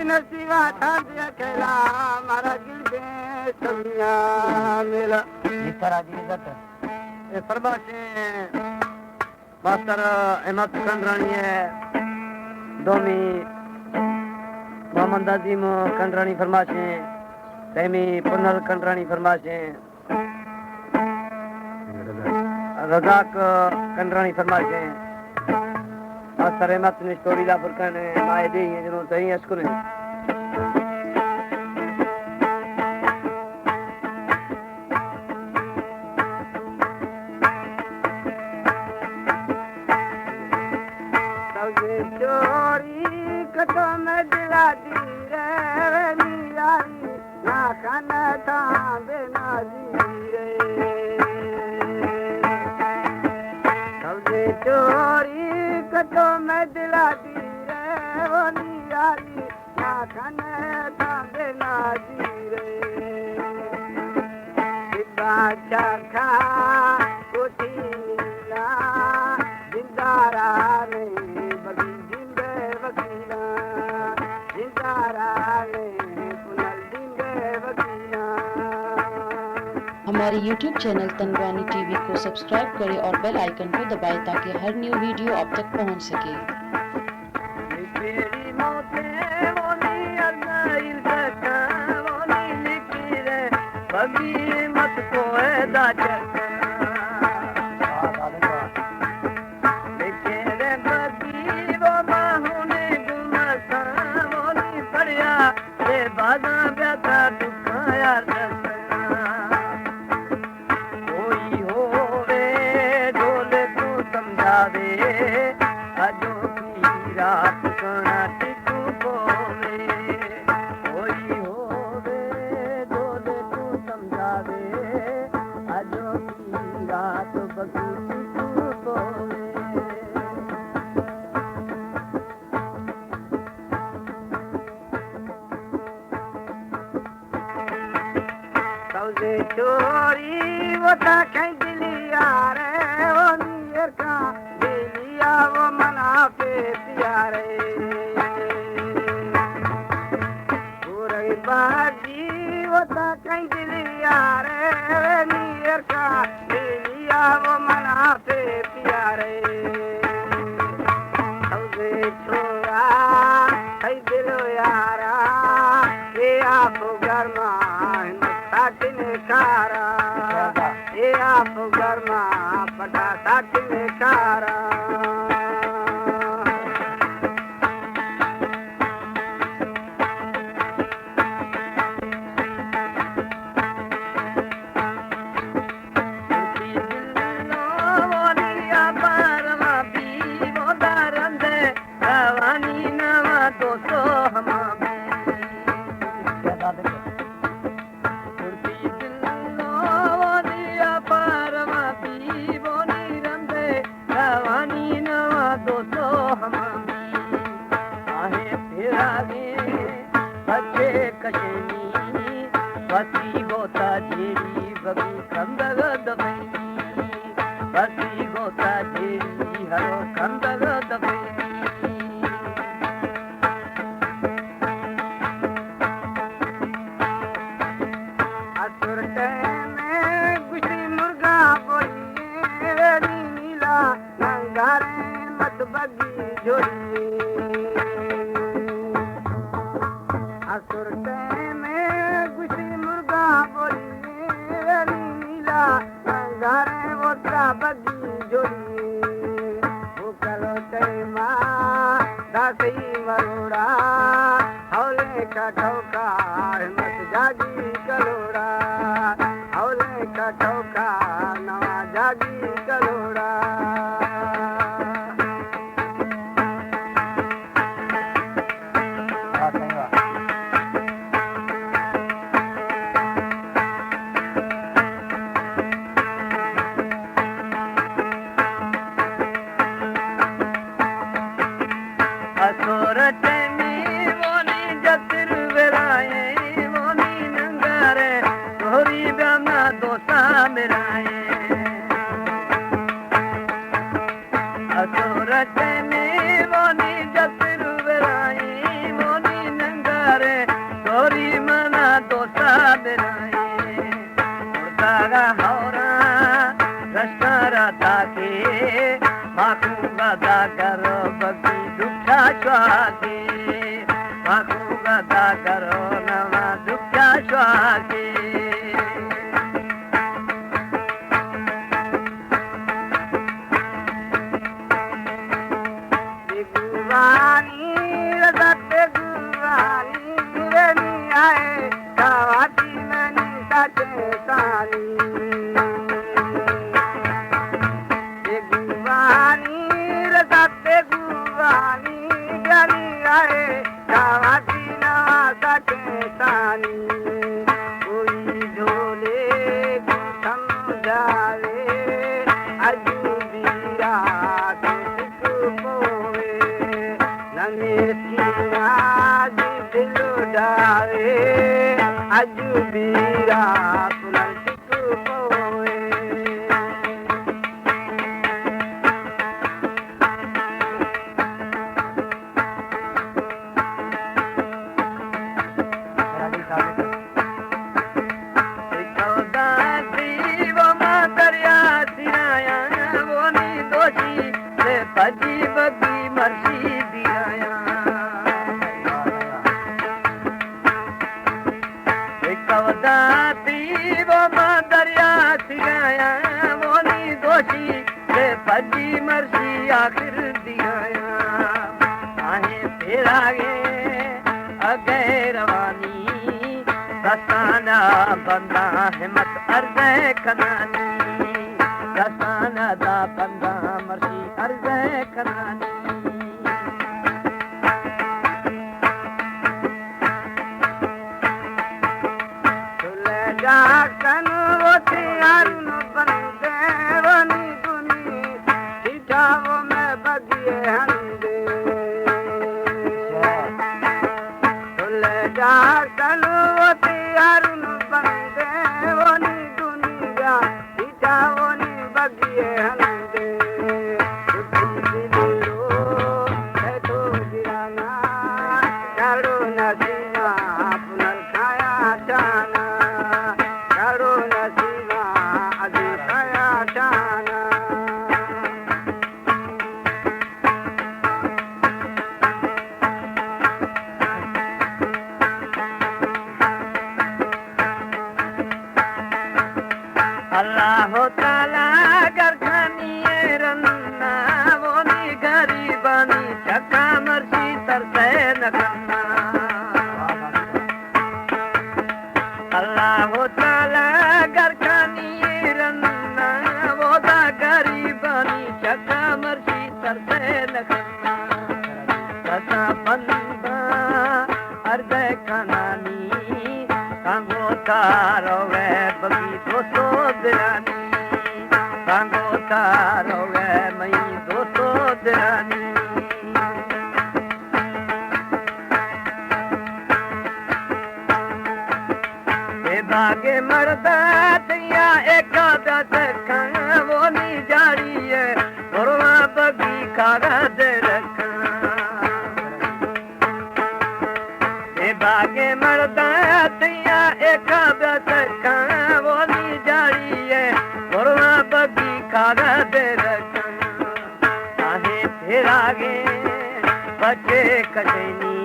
नसीबा थांदिया खेला मारा गिलबे समिया मेला ये तरह दी इज्जत ए फरमाशे मास्टर अहमद कंदरानी है दोमी मोहम्मद अजीम कंदरानी फरमाशे तेमी पुनल कंदरानी फरमाशे रजाक कंदरानी फरमाशे मास्टर अहमद ने स्टोरी ला फरकन माए दे जनो तई अस्कुने चोरी कतो में दिला दी रे नियारी ना खान था बिना दी रे सबसे चोरी कतो में दिला दी रे नियारी ना खान था बिना दी रे बाचा खा कोठी ला जिंदारा रे हमारे YouTube चैनल तनवानी टीवी को सब्सक्राइब करें और बेल आइकन को दबाएं ताकि हर न्यू वीडियो आप तक पहुंच सके। चोरी वो था कहीं दिलिया रे वो नीर का दिलिया वो मना पे दिया रे पूरी बाजी वो था कहीं दिलिया रे नीर का दिलिया वो मना पे दिया रे सबसे छोरा कहीं दिलो यारा ये आप गरमा कारा ये आप गरमा पटा साथी कारा बसी गोता जेरी बगी कंदग दबई बसी गोता जेरी हरो कंदग दबई असुर में गुशी मुर्गा बोली वेरी नीला नंगारे मत बगी जोड़ी असुर बगी जोड़ी वो करो तैमा दासी मरोड़ा हौले का ठोका मत जागी कलोड़ा हौले का ठोका नवा जागी कलोड़ा असुर में वो नी जतिर विराए वो बिराए उड़तागा हौरा रश्करता के माकू गदा करो बगी दुखा स्वाके माकू गदा करो नवा दुखा स्वाके गुवानी रजत गुवानी रेनी आए कावाती मनी साचे सानी गुवानी रजत गुवानी रेनी आए कावाती नवा साचे सानी कोई झोले समझावे अजूबीरा अजूबीरा पुनर्तिक पोए दरिया सिराया वो नी दोषी से भजी बगी मर्सी दिराया दरिया सिराया मोनी दोषी से भजी मर्सी आखिर दिराया आहे फेरागे अगे रवानी दसाना बंदा हिम्मत अर्ज़े कनानी दसाना दा बंदा मर्सी अर्ज़े कनानी जाकन वो त्यारुन बंदे वनी दुनी सिटावो में बगिए हंदे तुले जाकन वो त्यारुन बंदे वनी दुनिया सिटावो नी बगिए हंदे तुझी दिलो है तो गिराना करो नसीना पुनर खाया जाना करो नसीबा अधिकाया जाना अल्लाह ताला गरखानी रन्ना वो नी गरीबानी चक्का मर्सी तरसे न करना अल्लाह ताला गरखानी रन्ना वो दा गरीबानी चक्का मर्सी तरसे न करना सदा बंदा अर्ज़े कनानी कांगो तारो वे बगी दोस्तो दिरानी कांगो तारो वे मई दोस्तो दिरानी बागे मरदा तिया एक वो नी जारी है गुरवा बगी कागज रखा बागे मरदा तिया एक वो नी जारी है गुरवा बगी कागज रखा आहे फिरागे बचे कजनी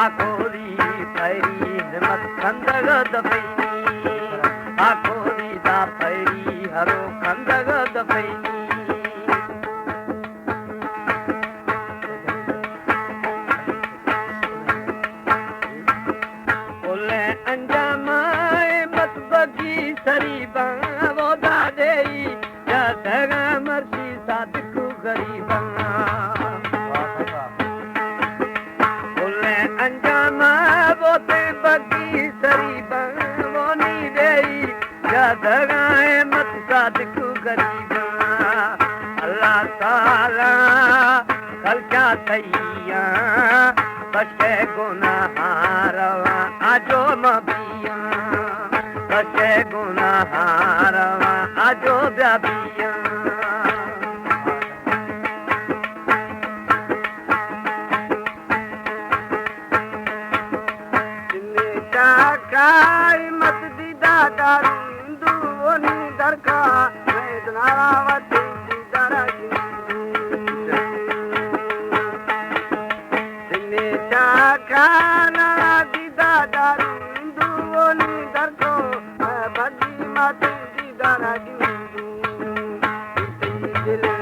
आकोरी पैरी हिम्मत कंदग दपैनी आकोरी दा पैरी हरो कंदग दपैनी बोले अंजामाए मत बगी सरीबा वो दादेई या दगा मर्सी सादिकु गरीबा बोले अंजामा वो ते बगी सरीबा वो नी देई या दगाए मत सादिकु गरीबा अल्लाह ताला कल क्या तैया बचे गुनाहारवा आजो मबिया बचे गुनाहारवा आजो ब्याबिया चाकाई मत दीदा दारू ओनी दरका मैं नारावती दीदारा दिने चाका नारा दीदा दारू ओनी दरको बगी मत दीदारा दिल